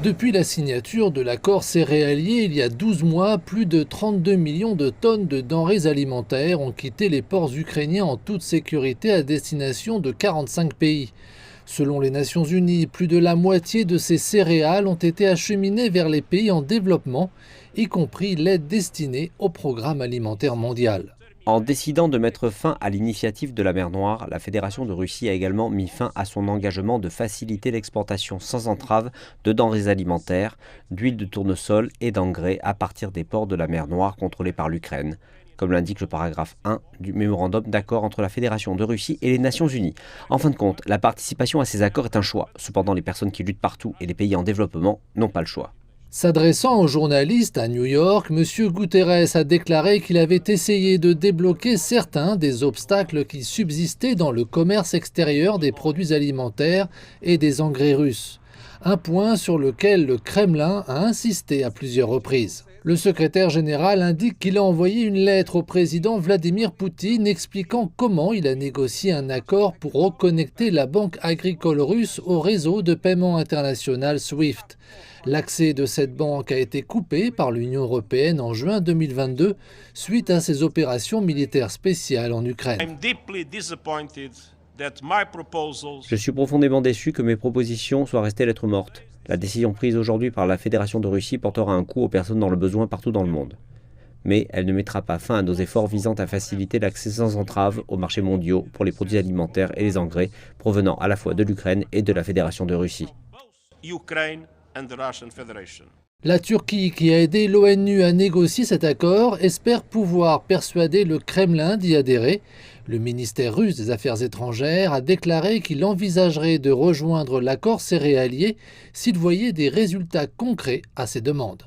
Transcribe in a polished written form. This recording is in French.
Depuis la signature de l'accord céréalier il y a 12 mois, plus de 32 millions de tonnes de denrées alimentaires ont quitté les ports ukrainiens en toute sécurité à destination de 45 pays. Selon les Nations Unies, plus de la moitié de ces céréales ont été acheminées vers les pays en développement, y compris l'aide destinée au programme alimentaire mondial. En décidant de mettre fin à l'initiative de la mer Noire, la Fédération de Russie a également mis fin à son engagement de faciliter l'exportation sans entrave de denrées alimentaires, d'huile de tournesol et d'engrais à partir des ports de la mer Noire contrôlés par l'Ukraine, comme l'indique le paragraphe 1 du mémorandum d'accord entre la Fédération de Russie et les Nations Unies. En fin de compte, la participation à ces accords est un choix. Cependant, les personnes qui luttent partout et les pays en développement n'ont pas le choix. S'adressant aux journalistes à New York, M. Guterres a déclaré qu'il avait essayé de débloquer certains des obstacles qui subsistaient dans le commerce extérieur des produits alimentaires et des engrais russes. Un point sur lequel le Kremlin a insisté à plusieurs reprises. Le secrétaire général indique qu'il a envoyé une lettre au président Vladimir Poutine expliquant comment il a négocié un accord pour reconnecter la banque agricole russe au réseau de paiement international SWIFT. L'accès de cette banque a été coupé par l'Union européenne en juin 2022 suite à ses opérations militaires spéciales en Ukraine. Je suis profondément déçu que mes propositions soient restées lettres mortes. La décision prise aujourd'hui par la Fédération de Russie portera un coup aux personnes dans le besoin partout dans le monde. Mais elle ne mettra pas fin à nos efforts visant à faciliter l'accès sans entrave aux marchés mondiaux pour les produits alimentaires et les engrais provenant à la fois de l'Ukraine et de la Fédération de Russie. La Turquie, qui a aidé l'ONU à négocier cet accord, espère pouvoir persuader le Kremlin d'y adhérer. Le ministère russe des Affaires étrangères a déclaré qu'il envisagerait de rejoindre l'accord céréalier s'il voyait des résultats concrets à ses demandes.